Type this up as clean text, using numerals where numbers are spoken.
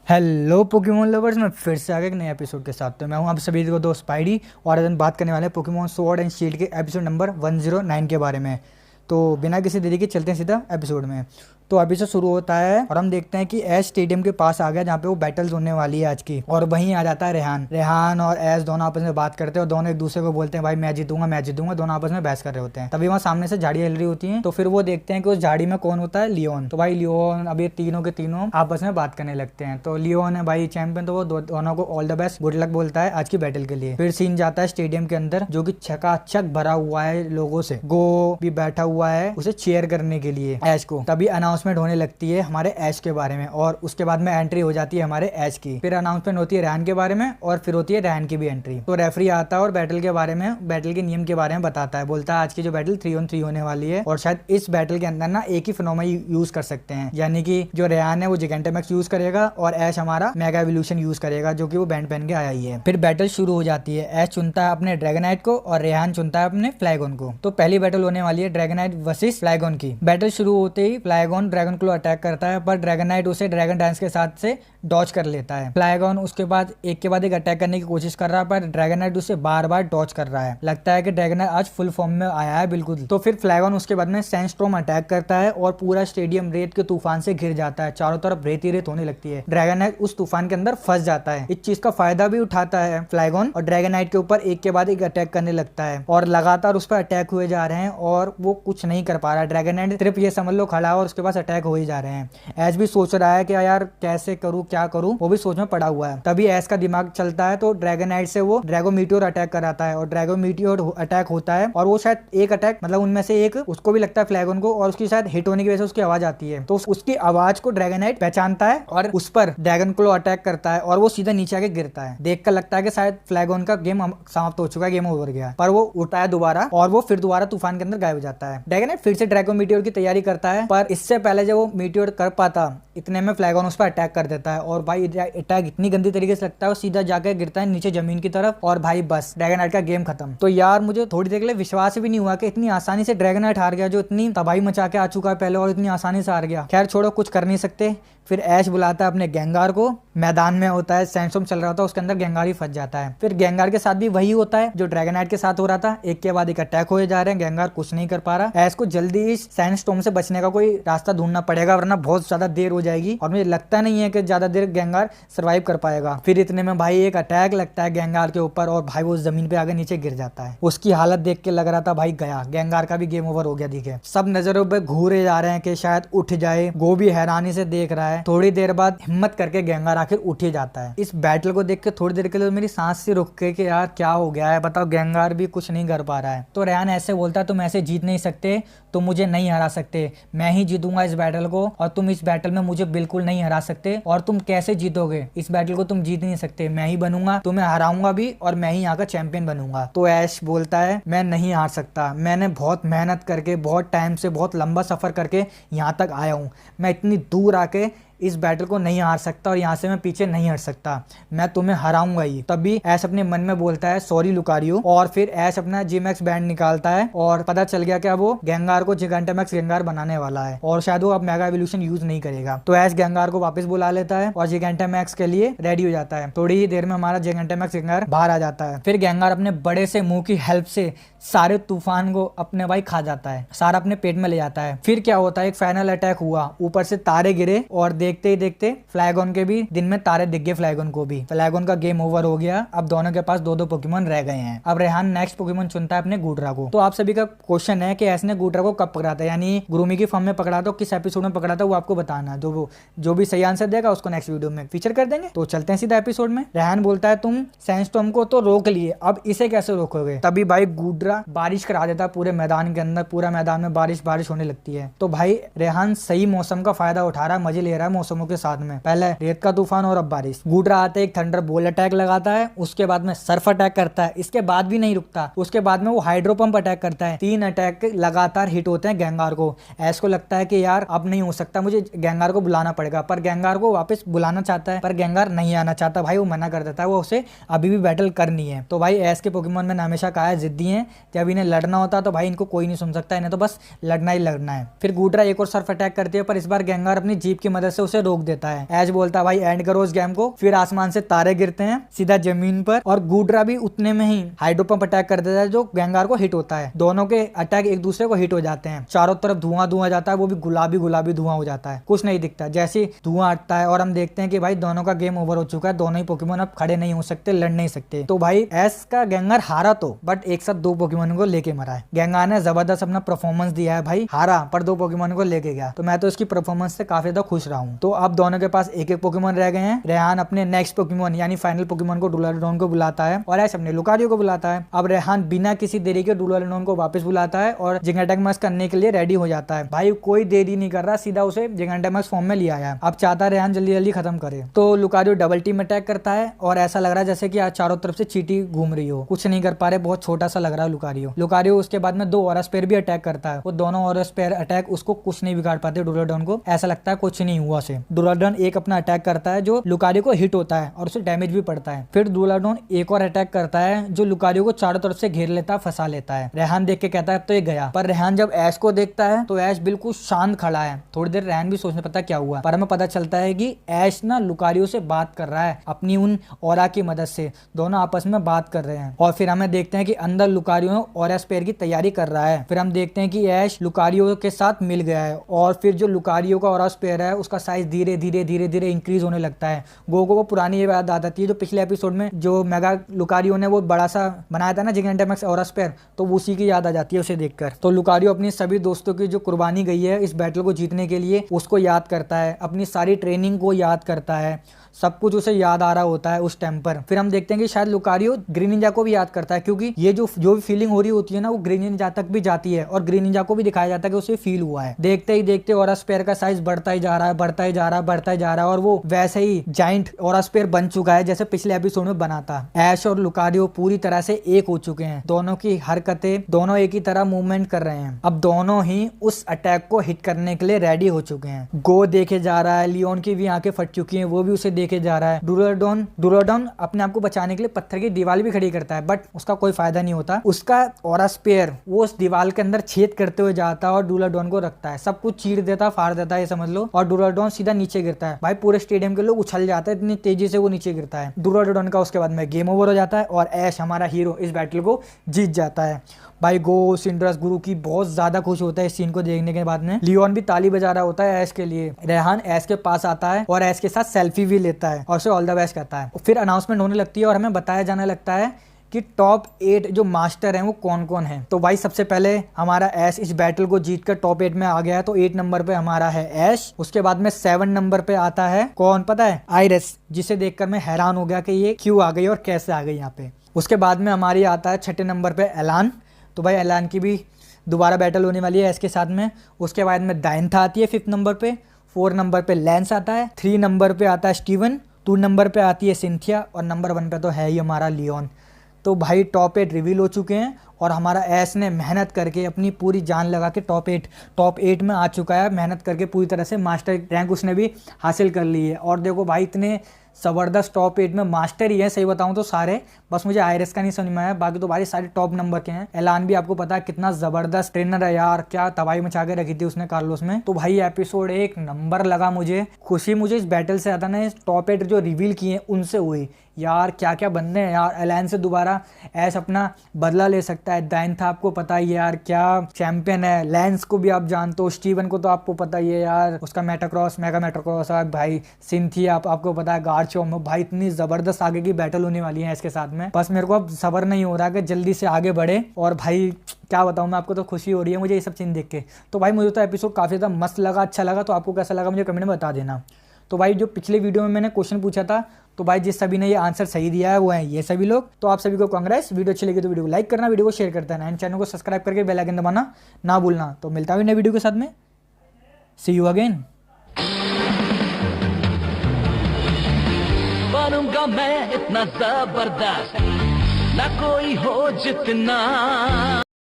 Hello Pokemon lovers, मैं फिर से आ गया एक नए एपिसोड के साथ। तो मैं हूं आप सभी को दोस्त स्पाइडी और आज हम बात करने वाले हैं पोकेमोन स्वॉर्ड एंड शील्ड के एपिसोड नंबर 109 के बारे में। तो बिना किसी देरी के चलते हैं सीधा एपिसोड में। तो अभी से शुरू होता है और हम देखते हैं कि ऐश स्टेडियम के पास आ गया जहाँ पे वो बैटल्स होने वाली है आज की। और वहीं आ जाता है रेहान और ऐश दोनों आपस में बात करते हैं और दोनों एक दूसरे को बोलते हैं भाई मैं जीतूंगा। दोनों आपस में बहस कर रहे होते हैं। तभी वहाँ सामने से झाड़ी हिल रही होती है। तो फिर वो देखते हैं कि उस झाड़ी में कौन होता है, लियोन। तो भाई लियोन अभी तीनों के तीनों आपस में बात करने लगते हैं। तो लियोन है भाई चैंपियन, तो वो दोनों को all the best, good luck बोलता है आज की बैटल के लिए। फिर सीन जाता है स्टेडियम के अंदर जो कि छकाछक भरा हुआ है लोगों से। गो भी बैठा हुआ है उसे चेयर करने के लिए ऐश को। तभी अनाउंसमेंट होने लगती है हमारे ऐश के बारे में और उसके बाद में एंट्री हो जाती है हमारे ऐश की। फिर अनाउंसमेंट होती है रेहान के बारे में और फिर होती है रेहान की भी एंट्री। तो रेफरी आता है और बैटल के बारे में, बैटल के नियम के बारे में बताता है। बोलता है आज की जो बैटल 3-on-3 होने वाली है और शायद इस बैटल के अंदर ना एक ही फिनोमा यूज कर सकते हैं, यानी कि जो रेहान है वो जिगेंटामैक्स यूज करेगा और ऐश हमारा मेगा एवोल्यूशन यूज करेगा जो कि वो बैंड पहन के आया ही है। फिर बैटल शुरू हो जाती है। ऐश चुनता है अपने ड्रैगनाइट को और रेहान चुनता है अपने फ्लैगोन को। तो पहली बैटल होने वाली है ड्रैगनाइट वर्सेस फ्लैगोन की। बैटल शुरू होते ही फ्लैगोन ड्रैगन को अटैक करता है पर ड्रैगनाइट उसे ड्रैगन डांस के साथ से डॉज कर लेता है। फ्लैगोन उसके बाद एक के बाद एक अटैक करने की कोशिश कर रहा है पर ड्रैगनाइट उसे बार बार डॉज कर रहा है। लगता है कि ड्रैगनाइट आज फुल फॉर्म में आया है बिल्कुल। तो फिर फ्लैगोन उसके बाद में सैंडस्टॉर्म अटैक करता है और पूरा स्टेडियम रेत के तूफान से घिर जाता है। चारों तरफ रेत ही रेत होने लगती है। ड्रैगनाइट उस तूफान के अंदर फंस जाता है। इस चीज का फायदा भी उठाता है फ्लैगोन और ड्रैगनाइट के ऊपर एक के बाद एक अटैक करने लगता है और लगातार उस पर अटैक हुए जा रहे हैं और वो कुछ नहीं कर पा रहा है। ड्रैगनाइट सिर्फ ये समझ लो खड़ा है और उसके पास अटैक हो ही जा रहे हैं। ऐश भी सोच रहा है कि यार कैसे करूं, क्या करूं, वो भी सोच में पड़ा हुआ है। तभी ऐश का दिमाग चलता है तो ड्रैगनाइट से वो ड्रैगो मीटियोर अटैक कराता है और ड्रैगो मीटियोर अटैक होता है और वो शायद एक अटैक मतलब उनमें से एक उसको भी लगता है फ्लैगोन को और उसकी शायद हिट होने की वजह से उसकी आवाज आती है। तो उसकी आवाज को ड्रैगनाइट पहचानता है और उस पर ड्रैगन क्लो अटैक करता है और वो सीधा नीचे आके गिरता है। देखकर लगता है कि शायद फ्लैगोन का गेम समाप्त हो चुका है, गेम ओवर गया। पर वो उठता है दोबारा और वो फिर दोबारा तूफान के अंदर गायब हो जाता है। ड्रैगनाइट फिर से ड्रैगो मीटियोर की तैयारी करता है पर इससे पहले जब वो मीटियोर कर पाता इतने में फ्लैगोन उस पर अटैक कर देता है और भाई अटैक इतनी गंदी तरीके से लगता है वो सीधा जाकर गिरता है नीचे जमीन की तरफ और भाई बस ड्रैगनाइट का गेम खत्म। तो यार मुझे थोड़ी देर के लिए विश्वास भी नहीं हुआ कि इतनी आसानी से ड्रैगनाइट हार गया जो इतनी तबाही मचा के आ चुका है पहले और इतनी आसानी से हार गया। खैर छोड़ो, कुछ कर नहीं सकते। फिर ऐश बुलाता है अपने गेंगार को। मैदान में होता है, सैंडस्टॉर्म चल रहा होता है, उसके अंदर गेंगार ही फंस जाता है। फिर गेंगार के साथ भी वही होता है जो ड्रैगनाइट के साथ हो रहा था। एक के बाद एक अटैक हो जा रहे हैं, गेंगार कुछ नहीं कर पा रहा। ऐश को जल्दी इस सैंडस्टॉर्म से बचने का कोई रास्ता ढूंढना पड़ेगा वरना बहुत ज्यादा देर हो जाएगी और मुझे लगता नहीं है कि ज्यादा देर गेंगार सर्वाइव कर पाएगा। फिर इतने में भाई एक अटैक लगता है गेंगार के ऊपर और भाई वो जमीन पे आगे नीचे गिर जाता है। उसकी हालत देख के लग रहा था भाई गया, गेंगार का भी गेम ओवर हो गया। दिखे सब नजरों पे घूरे जा रहे हैं कि शायद उठ जाए। गो भी हैरानी से देख रहा है। थोड़ी देर बाद हिम्मत करके गेंगार आखिर उठ ही जाता है। इस बैटल को देख के थोड़ी देर के लिए मेरी सांस से रुक के कि यार क्या हो गया है, बताओ गेंगार भी कुछ नहीं कर पा रहा है। तो रेहान ऐसे बोलता है तुम ऐसे जीत नहीं सकते, तुम मुझे नहीं हरा सकते, मैं ही जीतूंगा इस बैटल को और तुम इस बैटल में मुझे बिल्कुल नहीं हरा सकते। और तुम कैसे जीतोगे इस बैटल को, तुम जीत नहीं सकते, मैं ही बनूंगा, तुम्हें हराऊंगा भी और मैं ही यहाँ का चैंपियन बनूंगा। तो ऐश बोलता है मैं नहीं हार सकता, मैंने बहुत मेहनत करके, बहुत टाइम से, बहुत लंबा सफर करके यहाँ तक आया हूँ। मैं इतनी दूर आके इस बैटल को नहीं हार सकता और यहाँ से मैं पीछे नहीं हट सकता, मैं तुम्हें हराऊंगा ही। तभी ऐश अपने मन में बोलता है सॉरी लुकारियो और फिर ऐश अपना जीमैक्स बैंड निकालता है और पता चल गया कि अब वो गेंगार को जिगेंटामैक्स गेंगार बनाने वाला है और शायद वो अब मेगा एवोल्यूशन यूज नहीं करेगा। तो ऐश गेंगार को वापस बुला लेता है और जिगेंटामैक्स के लिए रेडी हो जाता है। थोड़ी ही देर में हमारा जिगेंटामैक्स गेंगार बाहर आ जाता है। फिर गेंगार अपने बड़े से मुंह की हेल्प से सारे तूफान को अपने भाई खा जाता है, सारा अपने पेट में ले जाता है। फिर क्या होता है, एक फाइनल अटैक हुआ, ऊपर से तारे गिरे और देखते ही देखते फ्लैगोन के भी दिन में तारे दिख गए। फ्लैगोन को भी, फ्लैगोन का गेम ओवर हो गया। अब दोनों के पास 2-2 पोकेमोन रह गए हैं। अब रेहान नेक्स्ट पोकेमोन चुनता है अपने गूड्रा को। तो आप सभी का क्वेश्चन है कि ऐसने गूड्रा को कब पकड़ा था, यानी ग्रूमी की फॉर्म में पकड़ा था, किस एपिसोड में पकड़ा था, वो आपको बताना। जो भी सही आंसर देगा उसको नेक्स्ट वीडियो में फीचर कर देंगे। तो चलते हैं सीधा एपिसोड में। रेहान बोलता है तुम सैंडस्टॉर्म को तो रोक लिए, अब इसे कैसे रोकोगे। तभी भाई गूड्रा बारिश करा देता है पूरे मैदान के अंदर, पूरा मैदान में बारिश होने लगती है। तो भाई रेहान सही मौसम का फायदा उठा रहा है, मजे ले रहा है मौसमों के साथ में। पहले रेत का तूफान और अब बारिश। गूड्रा आते एक थंडर बोल अटैक लगाता है, उसके बाद में सर्फ अटैक करता है, इसके बाद भी नहीं रुकता, उसके बाद में वो हाइड्रो पंप अटैक करता है। 3 अटैक लगातार हिट होते हैं गेंगार को। ऐश को लगता है कि यार अब नहीं हो सकता, मुझे गेंगार को बुलाना पड़ेगा। पर गेंगार को वापस बुलाना चाहता है पर गेंगार नहीं आना चाहता। भाई वो मना कर देता है, वो उसे अभी भी बैटल करनी है। तो भाई ऐश के पोकेमोन में हमेशा कहा है जिद्दी है, जब इन्हें लड़ना होता तो भाई इनको कोई नहीं सुन सकता, इन्हें तो बस लड़ना ही लड़ना है। फिर गूड्रा एक और सर्फ अटैक करती है पर इस बार गेंगार अपनी जीप की मदद से उसे रोक देता है। ऐश बोलता है भाई एंड करो उस गेम को। फिर आसमान से तारे गिरते हैं सीधा जमीन पर और गूड्रा भी उतने में ही हाइड्रो पंप अटैक कर देता है जो गेंगार को हिट होता है। दोनों के अटैक एक दूसरे को हिट हो जाते हैं। चारों तरफ धुआं धुआं जाता है, वो भी गुलाबी गुलाबी धुआं हो जाता है, कुछ नहीं दिखता। जैसे धुआं हटता है और हम देखते हैं कि भाई दोनों का गेम ओवर हो चुका है, दोनों ही पोकेमोन अब खड़े नहीं हो सकते, लड़ नहीं सकते। तो भाई ऐश का गेंगार हारा तो, बट एक साथ दो पोकेमोन को लेके मरा है। गेंगार ने जबरदस्त अपना परफॉर्मेंस दिया है भाई, हारा पर दो पोकेमोन को लेके गया। तो मैं तो इसकी परफॉर्मेंस से काफी ज्यादा खुश रहा हूँ। तो अब दोनों के पास एक एक पोकेमोन रह गए हैं। रेहान अपने नेक्स्ट पोकेमोन यानी फाइनल पोकेमोन को डुलाडोन को बुलाता है और ऐश अपने लुकारियो को बुलाता है। अब रेहान बिना किसी देरी के डुलाडोन को वापस बुलाता है और जिगेंटामैक्स करने के लिए रेडी हो जाता है। भाई कोई देरी नहीं कर रहा, सीधा उसे जिगेंटामैक्स फॉर्म में लिया है। अब चाहता है रेहान जल्दी जल्दी खत्म करे। तो लुकारियो डबल टीम अटैक करता है और ऐसा लग रहा है जैसे कि आज चारों तरफ से चींटी घूम रही हो, कुछ नहीं कर पा रहे, बहुत छोटा सा लग रहा है लुकारियो। लुकारियो उसके बाद में दो ऑरा स्पेयर भी अटैक करता है। वो दोनों ऑरा स्पेयर अटैक उसको कुछ नहीं बिगाड़ पाते डुलाडोन को, ऐसा लगता है कुछ नहीं हुआ से। डुलाडोन एक अपना अटैक करता है जो लुकारियो को हिट होता है और उसे डैमेज भी पड़ता है। फिर डुलाडोन एक और अटैक करता है जो लुकारियो को चारों तरफ से घेर लेता है, फंसा लेता है। रेहान देख के कहता है अब तो ये गया, पर रेहान जब ऐश को देखता है तो ऐश बिल्कुल शांत खड़ा है। थोड़ी देर रेहान भी सोचने पता क्या हुआ, पर हमें पता चलता है कि ऐश ना लुकारियो से बात कर रहा है अपनी उन ऑरा की मदद से। दोनों आपस में बात कर रहे हैं और फिर हमें देखते हैं कि अंदर लुकारियो ऑरा स्पेयर की तैयारी कर रहा है। फिर हम देखते हैं कि ऐश लुकारियो के साथ मिल गया है और फिर जो लुकारियो का ऑरा स्पेयर है उसका साइज धीरे धीरे धीरे धीरे इंक्रीज होने लगता है। गोगो को पुरानी ये याद आ जाती है जो पिछले एपिसोड में जो मेगा लुकारियो ने वो बड़ा सा बनाया था ना जिगेंटामैक्स ऑरा स्पेयर, तो उसी की याद आ जाती है उसे देखकर। तो लुकारियो अपनी सभी दोस्तों की जो कुर्बानी गई है इस बैटल को जीतने के लिए उसको याद करता है, अपनी सारी ट्रेनिंग को याद करता है, सब कुछ उसे याद आ रहा होता है उस टाइम पर। फिर हम देखते हैं कि शायद लुकारियो ग्रीन निंजा को भी याद करता है क्योंकि ये जो भी फीलिंग हो रही होती है ना वो ग्रीन निंजा तक भी जाती है और ग्रीन निंजा को भी दिखाया जाता है कि उसे फील हुआ है। देखते ही देखते ऑरा स्पेयर का साइज बढ़ता ही जा रहा है, बढ़ता ही जा रहा है, बढ़ता ही जा रहा है और वो वैसे ही जाइंट ऑरा स्पेयर बन चुका है जैसे पिछले एपिसोड में बना था। ऐश और लुकारियो पूरी तरह से एक हो चुके हैं, दोनों की हरकतें, दोनों एक ही तरह मूवमेंट कर रहे हैं। अब दोनों ही उस अटैक को हिट करने के लिए रेडी हो चुके हैं। गो देखे जा रहा है, लियोन की भी आंखें फट चुकी हैं, वो भी उसे देखे जा रहा है। डुलाडोन अपने आप को बचाने के लिए पत्थर की दीवार भी खड़ी करता है बट उसका कोई फायदा नहीं होता। उसका ऑरा स्पेयर वो उस दीवार के अंदर छेद करते हुए जाता है और डुलाडोन को रखता है, सब कुछ चीर देता, फाड़ देता है ये समझ लो, और डुलाडोन सीधा नीचे गिरता है। भाई पूरे स्टेडियम के लोग उछल जाते हैं, इतनी तेजी से वो नीचे गिरता है। डुलाडोन का उसके बाद में गेम ओवर हो जाता है और ऐश हमारा हीरो इस बैटल को जीत जाता है। भाई गो सिंड्रस गुरु की बहुत ज्यादा खुश होता है इस सीन को देखने के बाद में। लियोन भी ताली बजा रहा होता है ऐश के लिए। रेहान ऐश के पास आता है और ऐश के साथ सेल्फी भी लेता है और उसे ऑल द बेस्ट कहता है। फिर अनाउंसमेंट होने लगती है और हमें बताया जाने लगता है कि टॉप 8 जो मास्टर हैं वो कौन कौन है। तो भाई सबसे पहले हमारा ऐश इस बैटल को जीतकर टॉप 8 में आ गया है, तो 8 नंबर पे हमारा है ऐश। उसके बाद में 7 नंबर पे आता है कौन पता है, आइरिस, जिसे देखकर मैं हैरान हो गया कि ये क्यों आ गई और कैसे आ गई यहाँ पे। उसके बाद में हमारी आता है 6 नंबर पे एलान। तो भाई एलान की भी दोबारा बैटल होने वाली है इसके साथ में। उसके बाद में दाइंथा आती है 5th नंबर पे। 4 नंबर पे लेंस आता है। 3 नंबर पे आता है स्टीवन। 2 नंबर पे आती है सिंथिया और नंबर 1 पे तो है ही हमारा लियोन। तो भाई टॉप 8 रिवील हो चुके हैं और हमारा ऐश ने मेहनत करके अपनी पूरी जान लगा के टॉप 8 में आ चुका है। मेहनत करके पूरी तरह से मास्टर रैंक उसने भी हासिल कर ली है। और देखो भाई इतने ज़बरदस्त टॉप 8 में मास्टर ही है, सही बताऊं तो सारे, बस मुझे आइरिस का नहीं समझ में आया, बाकी तो भाई सारे टॉप नंबर के हैं। एलान भी आपको पता है कितना ज़बरदस्त ट्रेनर है यार, क्या तबाही मचा के रखी थी उसने कार्लोस में। तो भाई एपिसोड 1 नंबर लगा मुझे। खुशी मुझे इस बैटल से आता ना, टॉप 8 जो रिवील किए उनसे हुई यार, क्या क्या बंदे हैं यार। एलान से दोबारा ऐश अपना बदला ले सकता है। दाइंथा आपको पता ही है यार क्या चैंपियन है। लेंस को भी आप जानते हो, स्टीवन को तो आपको पता ही है यार, उसका मेटाक्रॉस मेगा मेटाक्रॉस है भाई। सिंथिया आपको पता है गार्चो में। भाई इतनी जबरदस्त आगे की बैटल होने वाली है इसके साथ में। बस मेरे को अब सब्र नहीं हो रहा कि जल्दी से आगे बढ़े। और भाई क्या बताऊं मैं आपको, तो खुशी हो रही है मुझे ये सब चीज़ देख के। तो भाई मुझे तो एपिसोड काफ़ी ज़्यादा मस्त लगा, अच्छा लगा। तो आपको कैसा लगा मुझे कमेंट में बता देना। तो भाई जो पिछले वीडियो में मैंने क्वेश्चन पूछा था, तो भाई जिस सभी ने ये आंसर सही दिया है वो है ये सभी लोग। तो आप सभी को कांग्रेस। वीडियो अच्छी लगी तो वीडियो को लाइक करना, वीडियो को शेयर करता है एंड चैनल को सब्सक्राइब करके बेल आइकन दबाना ना भूलना। तो मिलता हूँ नए वीडियो के साथ में। सी यू अगेन। बनूंगा मैं इतना जबरदस्त ना कोई हो जितना।